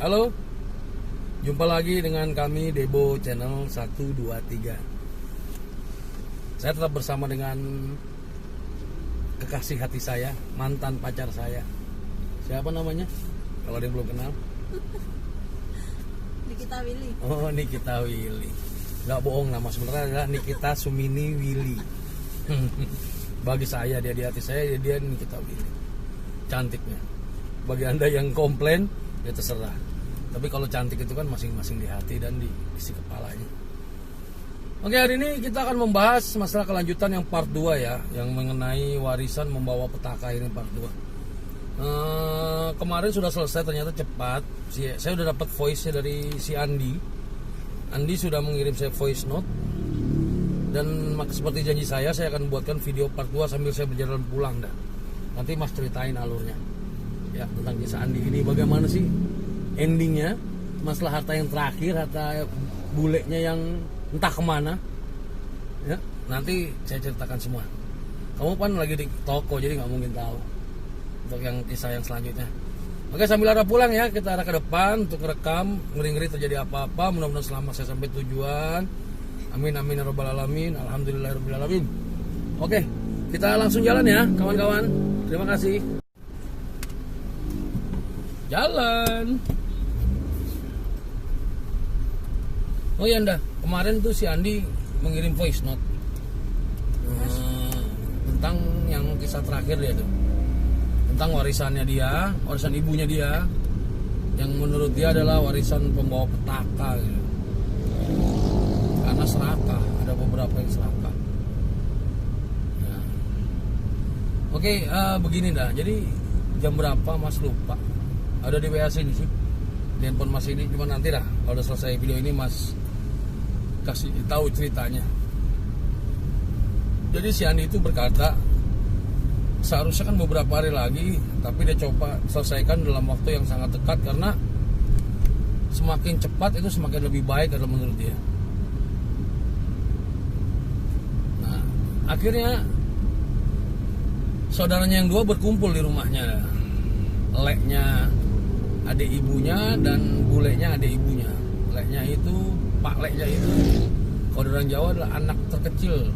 Halo, jumpa lagi dengan kami Debo Channel 123. Saya tetap bersama dengan kekasih hati saya, mantan pacar saya. Siapa namanya? Kalau dia belum kenal. Nikita Willy. Oh, Nikita Willy. Gak bohong, nama sebenarnya adalah Nikita Sumini Willy. Bagi saya, dia di hati saya, dia Nikita Willy. Cantiknya. Bagi Anda yang komplain, ya terserah. Tapi kalau cantik itu kan masing-masing di hati dan di isi kepalanya. Oke, hari ini kita akan membahas masalah kelanjutan yang part 2 ya, yang mengenai warisan membawa petaka, ini part 2. Kemarin sudah selesai, ternyata cepat. Saya udah dapat voice-nya dari si Andi. Andi sudah mengirim saya voice note. Dan seperti janji saya akan buatkan video part 2 sambil saya berjalan pulang dah. Nanti Mas ceritain alurnya ya tentang kisah Andi ini, bagaimana sih endingnya, masalah harta yang terakhir, harta bulenya yang entah kemana ya, nanti saya ceritakan semua. Kamu kan lagi di toko jadi nggak mungkin tahu untuk yang kisah yang selanjutnya. Oke, sambil arah pulang ya, kita arah ke depan untuk rekam, ngeri-ngeri terjadi apa-apa. Mudah-mudahan selamat saya sampai tujuan. Amin amin ya rabbal alamin. Alhamdulillah rabbil alamin. Oke, kita langsung jalan ya kawan-kawan. Terima kasih. Jalan. Oh iya, kemarin tuh si Andi mengirim voice note tentang yang kisah terakhir dia tuh, tentang warisannya dia, warisan ibunya dia, yang menurut dia adalah warisan pembawa petaka gitu. Karena serakah, ada beberapa yang serakah. Ya. Oke, begini dah. Jadi jam berapa Mas lupa? Ada di WA sini sih, di handphone Mas ini. Cuma nanti dah kalau udah selesai video ini Mas kasih tahu ceritanya. Jadi si Andi itu berkata, seharusnya kan beberapa hari lagi, tapi dia coba selesaikan dalam waktu yang sangat dekat, karena semakin cepat itu semakin lebih baik kalau menurut dia. Nah, akhirnya saudaranya yang dua berkumpul di rumahnya, leknya adik ibunya dan bulenya adik ibunya. Leknya itu, Pak Leknya itu, kalau orang Jawa adalah anak terkecil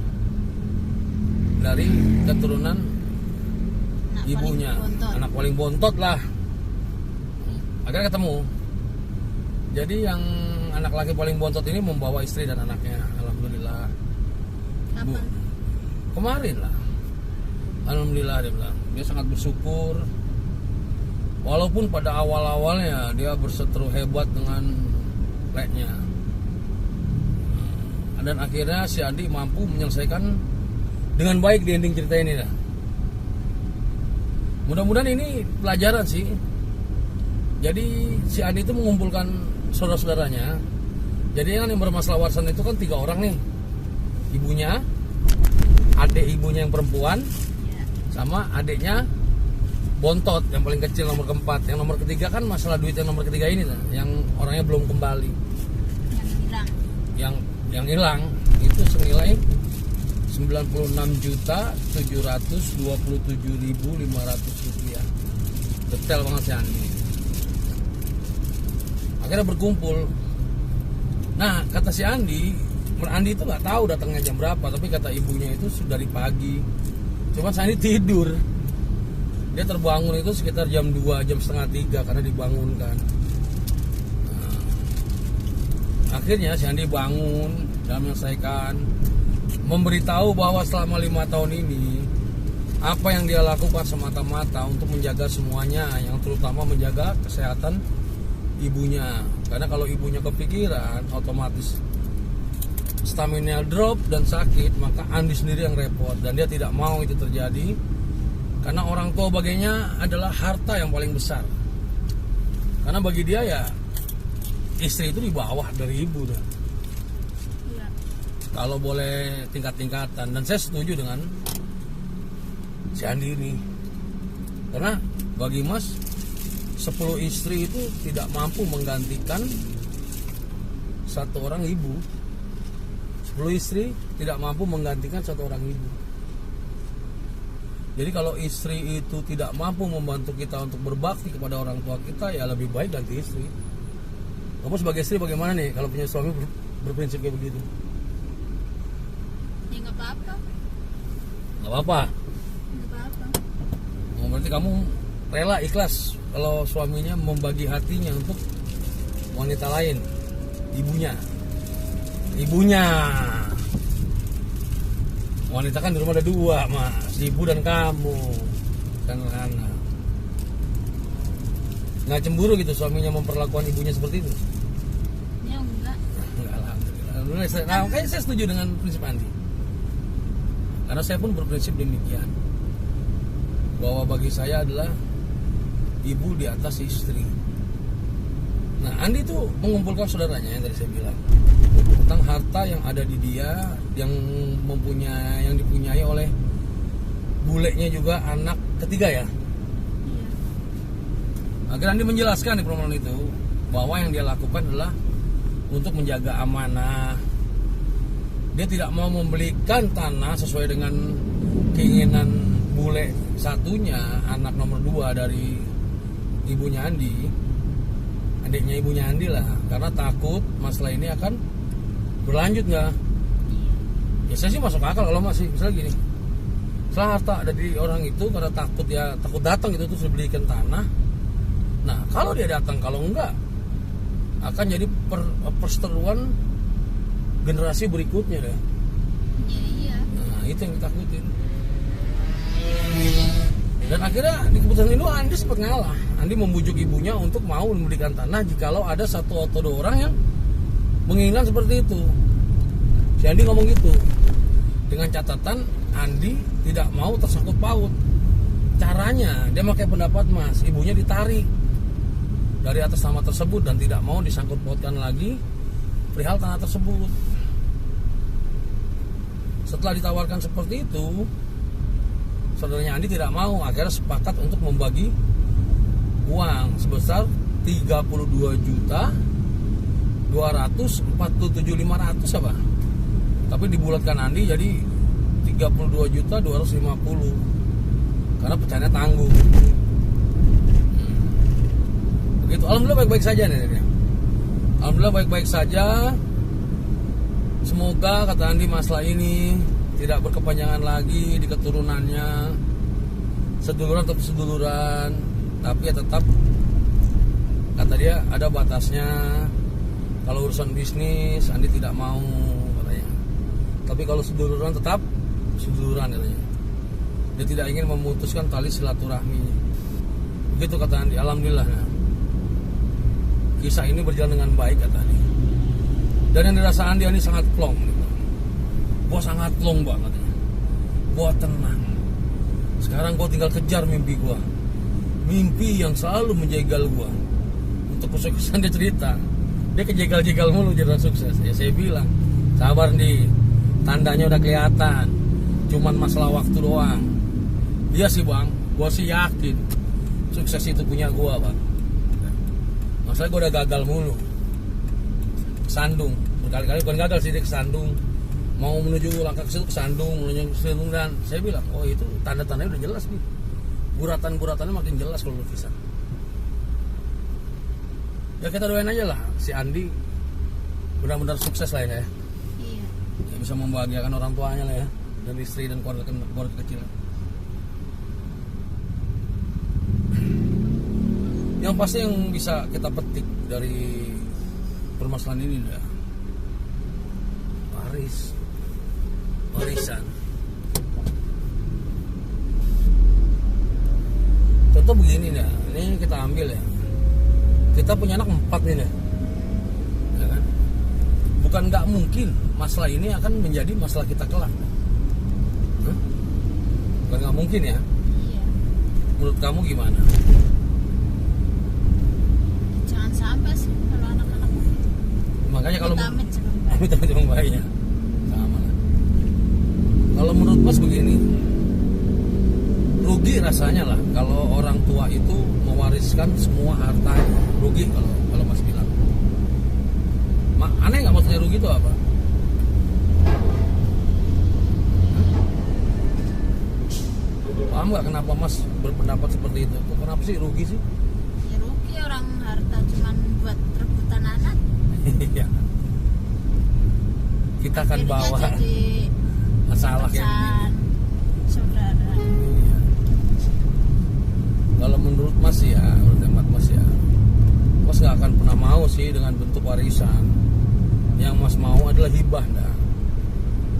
dari keturunan ibunya, anak paling bontot lah. Akhirnya ketemu. Jadi yang anak laki paling bontot ini membawa istri dan anaknya. Alhamdulillah. Kapan? Kemarin lah. Alhamdulillah, dia bilang dia sangat bersyukur. Walaupun pada awal-awalnya dia berseteru hebat dengan leknya. Dan akhirnya si Andi mampu menyelesaikan dengan baik di ending cerita ini dah. Mudah-mudahan ini pelajaran sih. Jadi si Andi itu mengumpulkan saudara-saudaranya. Jadi kan yang bermasalah warisan itu kan 3 orang nih. Ibunya, adik ibunya yang perempuan, sama adiknya bontot yang paling kecil nomor keempat. Yang nomor ketiga kan masalah duit yang nomor ketiga ini dah, yang orangnya belum kembali. Yang hilang itu senilai 96.727.500 rupiah. Detail banget si Andi. Akhirnya berkumpul. Nah, kata si Andi itu nggak tahu datangnya jam berapa, tapi kata ibunya itu sudah dari pagi. Cuma si Andi tidur. Dia terbangun itu sekitar jam 2, jam setengah 3 karena dibangunkan. Nah, akhirnya si Andi bangun dan menyelesaikan, memberitahu bahwa selama 5 tahun ini apa yang dia lakukan semata-mata untuk menjaga semuanya, yang terutama menjaga kesehatan ibunya. Karena kalau ibunya kepikiran, otomatis stamina drop dan sakit, maka Andi sendiri yang repot, dan dia tidak mau itu terjadi. Karena orang tua baginya adalah harta yang paling besar. Karena bagi dia ya istri itu di bawah dari ibu dah. Iya. Kalau boleh tingkat-tingkatan, dan saya setuju dengan si Andi ini. Karena bagi Mas 10 istri itu tidak mampu menggantikan 1 orang ibu. 10 istri tidak mampu menggantikan 1 orang ibu. Jadi kalau istri itu tidak mampu membantu kita untuk berbakti kepada orang tua kita, ya lebih baik ganti istri. Kamu sebagai istri bagaimana nih kalau punya suami berprinsip kayak begitu? Ya nggak apa-apa. Nggak apa-apa. Nggak apa-apa. Oh, berarti kamu rela ikhlas kalau suaminya membagi hatinya untuk wanita lain, ibunya. Wanita kan di rumah ada dua, mas, ibu dan kamu, dan anak. Nggak cemburu gitu suaminya memperlakukan ibunya seperti itu? Ya enggak. Enggak, alhamdulillah. Nah, makanya saya setuju dengan prinsip Andi. Karena saya pun berprinsip demikian, bahwa bagi saya adalah ibu di atas istri. Nah, Andi itu mengumpulkan saudaranya yang tadi saya bilang tentang harta yang ada di dia, yang dipunyai oleh bulenya juga anak ketiga ya. Iya. Akhirnya Andi menjelaskan di permohonan itu bahwa yang dia lakukan adalah untuk menjaga amanah. Dia tidak mau membelikan tanah sesuai dengan keinginan bule satunya, anak nomor 2 dari ibunya Andi, adiknya ibunya Andi lah, karena takut masalah ini akan berlanjut nggak. Ya saya sih masuk akal kalau masih misalnya gini, setelah harta ada di orang itu karena takut datang gitu terus dibelikan tanah. Nah kalau dia datang, kalau enggak akan jadi perseteruan generasi berikutnya deh. Iya. Nah itu yang ditakutin. Dan akhirnya di keputusan itu Andi sempat ngalah. Andi membujuk ibunya untuk mau memberikan tanah jikalau ada satu atau 2 orang yang menginginkan seperti itu. Si Andi ngomong gitu, dengan catatan Andi tidak mau tersangkut paut. Caranya dia pakai pendapat mas, ibunya ditarik dari atas tanah tersebut dan tidak mau disangkut pautkan lagi perihal tanah tersebut. Setelah ditawarkan seperti itu, saudaranya Andi tidak mau, akhirnya sepakat untuk membagi uang sebesar 32.247.500 apa? Tapi dibulatkan Andi jadi 32.250 karena pecahannya tanggung. Begitu. Alhamdulillah baik-baik saja nih. Alhamdulillah baik-baik saja. Semoga kata Andi masalah ini tidak berkepanjangan lagi di keturunannya. Seduluran tetap seduluran, tapi ya tetap kata dia ada batasnya. Kalau urusan bisnis Andi tidak mau katanya. Tapi kalau seduluran tetap seduluran katanya. Dia tidak ingin memutuskan tali silaturahmi. Begitu kata Andi. Alhamdulillah. Kisah ini berjalan dengan baik kata Andi. Dan yang dirasa Andi sangat plong gitu. Gua sangat plong banget ya. Gua tenang. Sekarang gua tinggal kejar mimpi gua. Mimpi yang selalu menjegal gua. Untuk kesuksesan dia cerita. Dia kejegal-jegal mulu jadi sukses. Ya saya bilang, sabar nih. Tandanya udah kelihatan. Cuman masalah waktu doang. Iya sih bang, gua sih yakin sukses itu punya gua bang. Masalah gua udah gagal mulu. Kesandung. Berkali-kali bukan gagal sih, dia kesandung. Mau menuju langkah ke situ kesandung, menuju kesandung, dan saya bilang, oh itu tanda-tandanya udah jelas nih. Guratan-guratannya makin jelas kalau lukisan. Ya kita doain aja lah si Andi benar-benar sukses lah ya. Iya. Ya bisa membahagiakan orang tuanya lah ya, dan istri dan keluarga kecil. Yang pasti yang bisa kita petik dari permasalahan ini adalah warisan. Contoh begini dah, ini kita ambil ya. Kita punya anak 4 nih dah. Ya kan? Bukan nggak mungkin masalah ini akan menjadi masalah kita kelak. Bukan nggak mungkin ya. Iya. Menurut kamu gimana? Jangan sampai sih kalau anak-anak. Makanya kalau Amit amit bayi ya. Sama lah. Kalau menurut Mas begini, rugi rasanya lah kalau orang tua itu mewariskan semua hartanya. Rugi kalau Mas bilang. Aneh nggak maksudnya rugi itu apa? Paham nggak kenapa Mas berpendapat seperti itu? Kenapa sih rugi sih? Ya rugi, orang harta cuman buat rebut rebutan anak. Iya. Kita akan Akhirnya bawa jadi masalah kayak pecahan saudara. Iya. Kalau menurut Mas ya, menurut hemat Mas ya, Mas nggak akan pernah mau sih dengan bentuk warisan. Yang Mas mau adalah hibah, dah.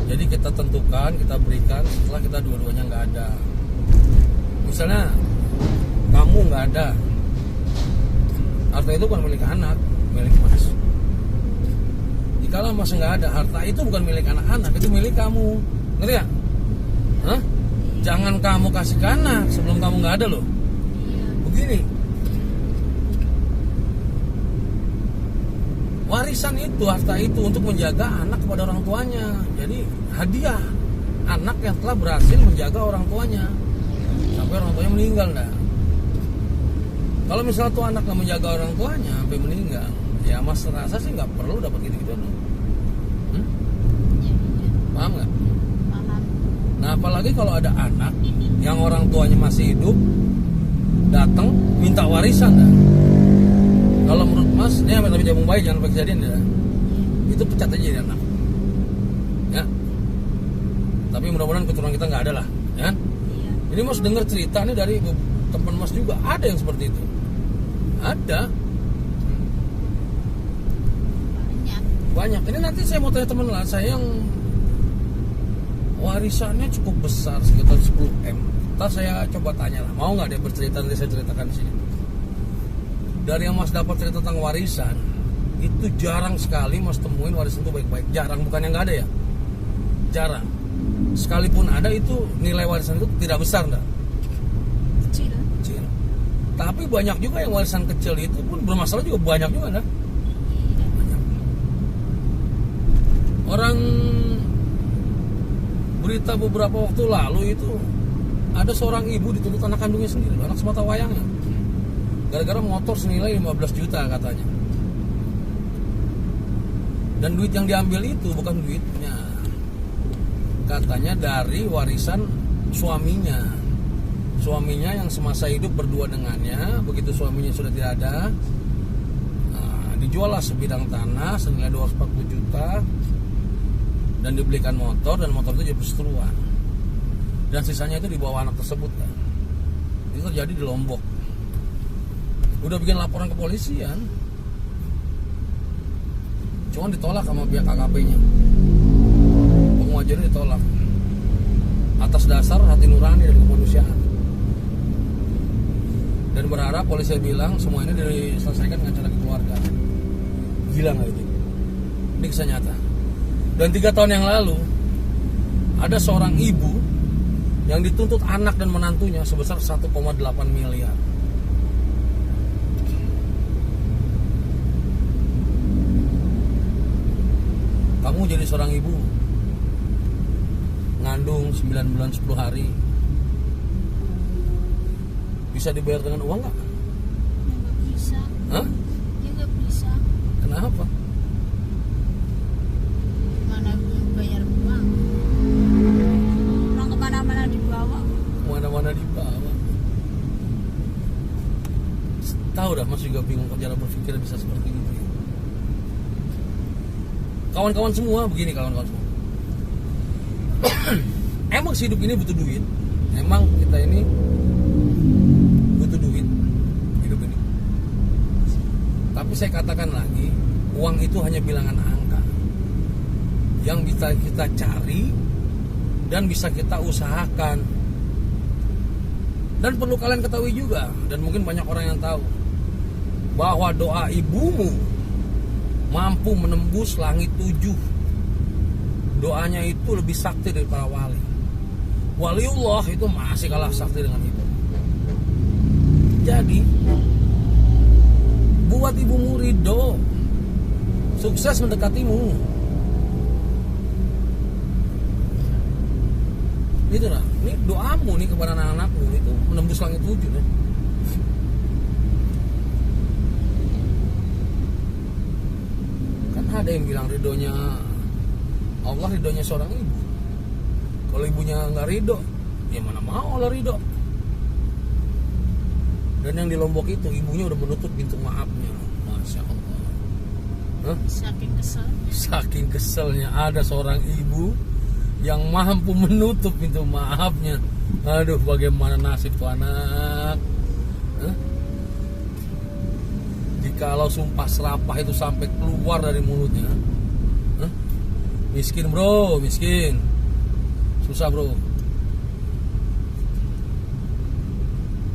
Jadi kita tentukan, kita berikan setelah kita dua-duanya nggak ada. Misalnya kamu nggak ada, harta itu bukan milik anak, milik Mas. Jikalau Mas nggak ada, harta itu bukan milik anak-anak, itu milik kamu. Ngerti ya? Hah? Jangan kamu kasih ke anak sebelum kamu nggak ada loh. Iya. Begini, warisan itu, harta itu untuk menjaga anak kepada orang tuanya. Jadi hadiah anak yang telah berhasil menjaga orang tuanya sampai orang tuanya meninggal. Nah, kalau misalnya tuh anak nggak menjaga orang tuanya sampai meninggal, ya Mas rasa sih nggak perlu dapat gitu-gitu. Iya, iya. Paham nggak? Paham. Nah, apalagi kalau ada anak yang orang tuanya masih hidup datang minta warisan. Nah, kalau menurut Mas, ini tapi jabung bayi jangan pakai kejadian ya. Itu pecat aja jadi anak. Ya. Tapi mudah-mudahan keturunan kita nggak ada lah, ya. Iya. Ini Mas dengar cerita nih dari teman Mas juga, ada yang seperti itu. Ada banyak. Ini nanti saya mau tanya teman lah saya yang warisannya cukup besar sekitar 10 M. Ntar saya coba tanya lah, mau nggak dia bercerita, nanti saya ceritakan di sini. Dari yang Mas dapat cerita tentang warisan, itu jarang sekali Mas temuin warisan itu baik-baik. Jarang, bukan yang nggak ada ya, jarang. Sekalipun ada, itu nilai warisan itu tidak besar, enggak? Kecil. Kecil. Tapi banyak juga yang warisan kecil itu pun bermasalah juga, banyak juga, enggak? Iya. Banyak. Orang berita beberapa waktu lalu itu ada seorang ibu dituntut anak kandungnya sendiri, anak semata wayangnya, gara-gara motor senilai 15 juta katanya. Dan duit yang diambil itu bukan duitnya, katanya dari warisan suaminya. Suaminya yang semasa hidup berdua dengannya, begitu suaminya sudah tidak ada, dijuallah sebidang tanah senilai 240 juta dan dibelikan motor, dan motor itu jadi perseteruan, dan sisanya itu dibawa anak tersebut. Kan? Itu terjadi di Lombok. Udah bikin laporan ke polisian, cuman ditolak sama pihak KKP-nya. Penguajarnya ditolak atas dasar hati nurani dan kemanusiaan, dan berharap polisi bilang semua ini diselesaikan dengan cara keluarga. Gila nggak itu? Ini kisah nyata. Dan 3 tahun yang lalu ada seorang ibu yang dituntut anak dan menantunya sebesar 1,8 miliar. Kamu jadi seorang ibu, ngandung 9 bulan 10 hari, bisa dibayar dengan uang nggak? Ya nggak bisa. Hah? Ya nggak bisa. Kenapa? Mana bayar uang? Orang kemana-mana dibawa. Mana-mana dibawa. Tahu dah, Mas juga bingung kok cara berpikir bisa seperti itu. Kawan-kawan semua begini, kawan-kawan semua. Emang si hidup ini butuh duit. Emang kita ini butuh duit hidup ini. Tapi saya katakan lagi, uang itu hanya bilangan angka yang bisa kita cari dan bisa kita usahakan. Dan perlu kalian ketahui juga, dan mungkin banyak orang yang tahu, bahwa doa ibumu mampu menembus langit 7. Doanya itu lebih sakti dari para wali. Waliullah itu masih kalah sakti dengan itu. Jadi buat ibumu ridho, sukses mendekatimu. Itu lah, ini doamu nih kepada anak-anakmu itu menembus langit 7 deh. Kan ada yang bilang ridhonya Allah, ridhonya seorang ibu. Kalau ibunya nggak ridho, ya mana mau Allah ridho. Dan yang di Lombok itu ibunya udah menutup pintu maafnya, Masya Allah. Hah? Saking kesel. Saking keselnya ada seorang ibu yang mampu menutup pintu maafnya. Aduh, bagaimana nasib tuh anak. Hah? Jikalau sumpah serapah itu sampai keluar dari mulutnya. Hah? Miskin bro, miskin. Susah bro.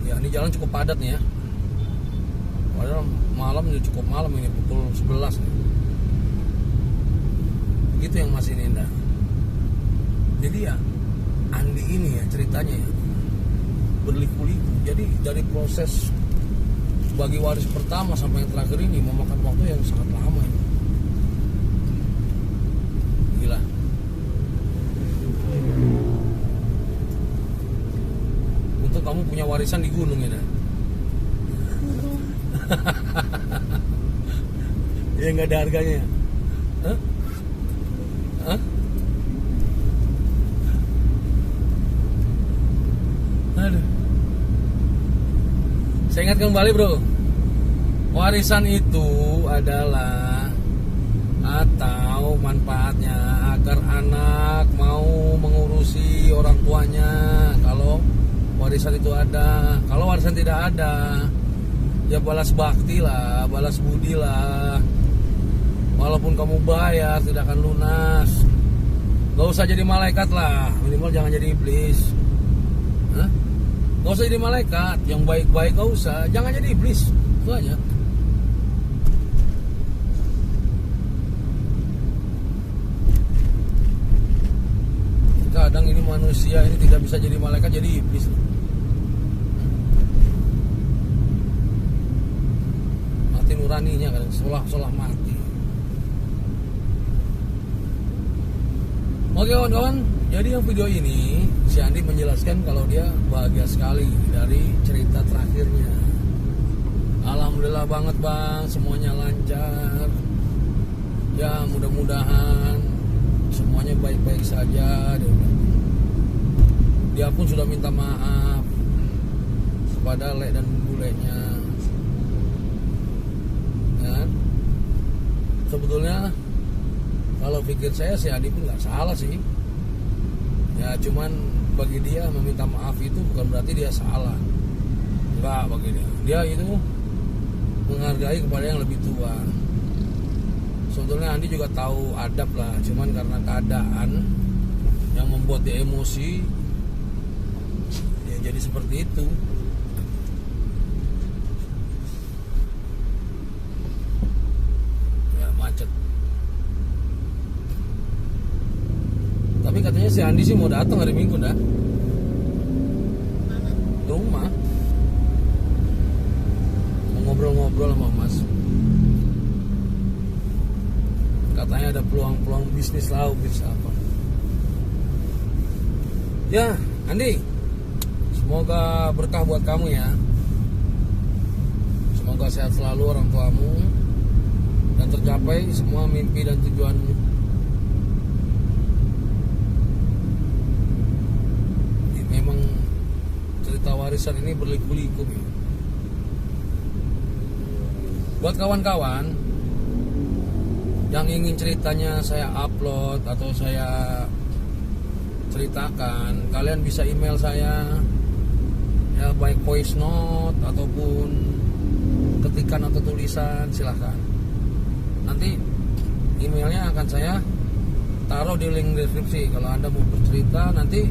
Ya ini jalan cukup padat nih ya. Padahal malam ini cukup malam ini, pukul 11 nih. Begitu yang masih indah. Jadi ya Andi ini ya ceritanya ya berliku-liku. Jadi dari proses bagi waris pertama sampai yang terakhir ini memakan waktu yang sangat lama ini. Gila. Untuk kamu punya warisan di gunung ya dah. Ya nggak ada harganya. Hah? Hah? Aduh. Saya ingat kembali bro, warisan itu adalah atau manfaatnya agar anak mau mengurusi orang tuanya kalau warisan itu ada. Kalau warisan tidak ada, ya balas bakti lah, balas budi lah. Walaupun kamu bayar tidak akan lunas. Gak usah jadi malaikat lah, minimal jangan jadi iblis. Hah? Gak usah jadi malaikat, yang baik-baik gak usah, jangan jadi iblis, itu aja. Kadang ini manusia ini tidak bisa jadi malaikat, jadi iblis. Mati nuraninya kadang, seolah-olah mati. Oke kawan-kawan, jadi yang video ini si Andi menjelaskan kalau dia bahagia sekali dari cerita terakhirnya. Alhamdulillah banget bang, semuanya lancar. Ya mudah-mudahan semuanya baik-baik saja. Dia pun sudah minta maaf kepada Lek dan Bulenya. Kan? Sebetulnya kalau pikir saya si Andi pun nggak salah sih. Ya cuman bagi dia meminta maaf itu bukan berarti dia salah. Enggak bagi dia. Dia itu menghargai kepada yang lebih tua. Sebetulnya Andi juga tahu adab lah, cuman karena keadaan yang membuat dia emosi, dia jadi seperti itu. Ya macet. Tapi katanya si Andi sih mau datang hari Minggu dah. Mana? Ke rumah. Mau ngobrol-ngobrol sama Mas. Katanya ada peluang-peluang bisnis lah, bisnis apa. Ya, Andi. Semoga berkah buat kamu ya. Semoga sehat selalu orang tuamu dan tercapai semua mimpi dan tujuanmu. Memang cerita warisan ini berliku-liku ya. Buat kawan-kawan yang ingin ceritanya saya upload atau saya ceritakan, kalian bisa email saya ya, baik voice note ataupun ketikan atau tulisan, silahkan. Nanti emailnya akan saya taruh di link deskripsi. Kalau Anda mau bercerita nanti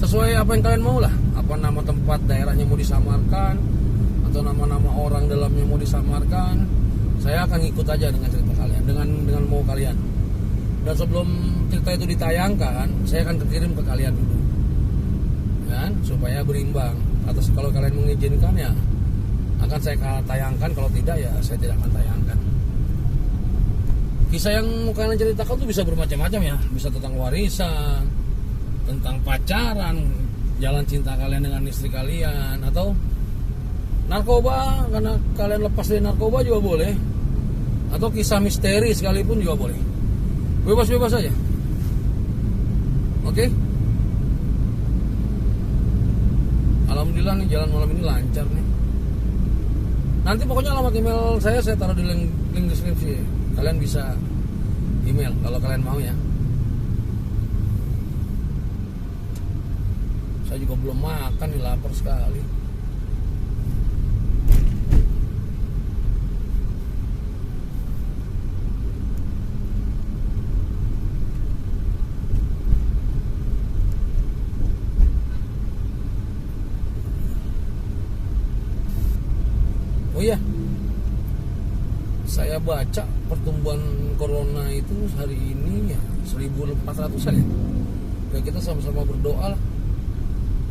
sesuai apa yang kalian mau lah, apa nama tempat daerahnya mau disamarkan atau nama-nama orang dalamnya mau disamarkan, saya akan ikut aja dengan cerita kalian, dengan mau kalian. Dan sebelum cerita itu ditayangkan, saya akan kirim ke kalian dulu, kan, supaya berimbang. Atau kalau kalian mengizinkan ya akan saya tayangkan, kalau tidak ya saya tidak akan tayangkan. Kisah yang mau kalian ceritakan tuh bisa bermacam-macam ya, bisa tentang warisan, tentang pacaran, jalan cinta kalian dengan istri kalian, atau narkoba karena kalian lepas dari narkoba juga boleh, atau kisah misteri sekalipun juga boleh. Bebas-bebas aja. Oke? Alhamdulillah nih jalan malam ini lancar nih. Nanti pokoknya alamat email saya taruh di link deskripsi. Kalian bisa email kalau kalian mau ya. Saya juga belum makan nih, lapar sekali. Oh iya, saya baca pertumbuhan corona itu hari ini ya 1.400-an ya. Ya kita sama-sama berdoa lah.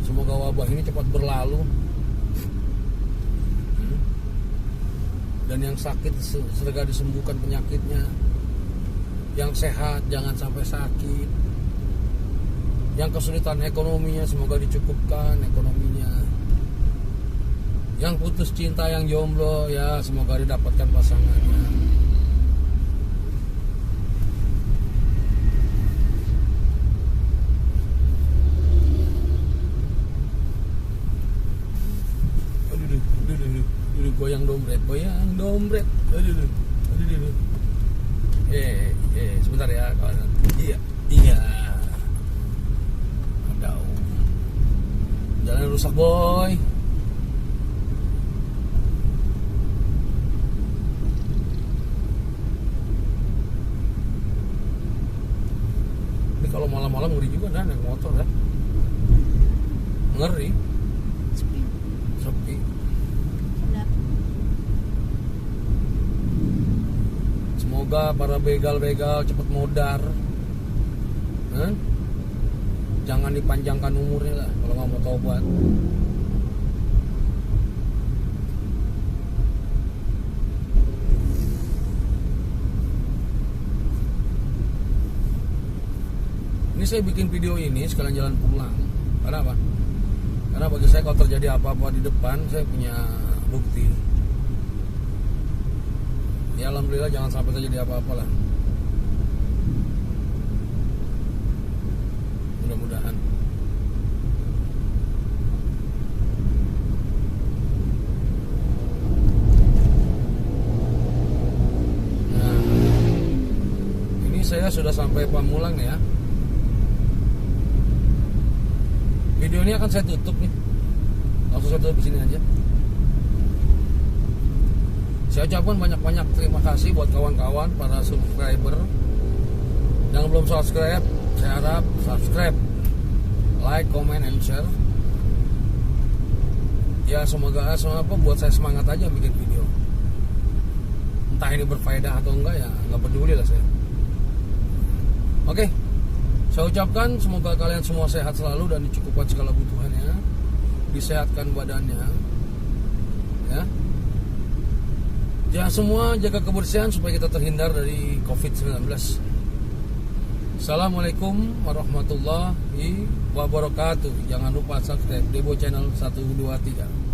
Semoga wabah ini cepat berlalu. Dan yang sakit segera disembuhkan penyakitnya. Yang sehat jangan sampai sakit. Yang kesulitan ekonominya semoga dicukupkan ekonominya. Yang putus cinta, yang jomblo ya semoga didapatkan pasangannya. Aduh, goyang dompet. Aduh. Sebentar ya kawan. Iya. Aduh. Jalan rusak boy. Kalau malam-malam ngeri juga dah naik motor ya. Ngeri. Sepi. Gelap. Semoga para begal-begal cepat modar. Jangan dipanjangkan umurnya lah kalau nggak mau tobat. Ini saya bikin video ini sekalian jalan pulang. Karena apa? Karena bagi saya kalau terjadi apa-apa di depan, saya punya bukti. Ya alhamdulillah jangan sampai terjadi apa-apa lah. Mudah-mudahan. Nah, ini saya sudah sampai Pamulang ya. Video ini akan saya tutup nih. Langsung saya tutup di sini aja. Saya ucapkan banyak-banyak terima kasih buat kawan-kawan para subscriber. Yang belum subscribe, saya harap subscribe, like, comment, and share. Ya semoga buat saya semangat aja bikin video. Entah ini berfaedah atau enggak ya, nggak peduli lah saya. Oke. Saya ucapkan semoga kalian semua sehat selalu dan dicukupkan segala kebutuhannya, disehatkan badannya, ya. Jangan semua jaga kebersihan supaya kita terhindar dari COVID-19. Assalamualaikum warahmatullahi wabarakatuh. Jangan lupa subscribe Debo Channel 123.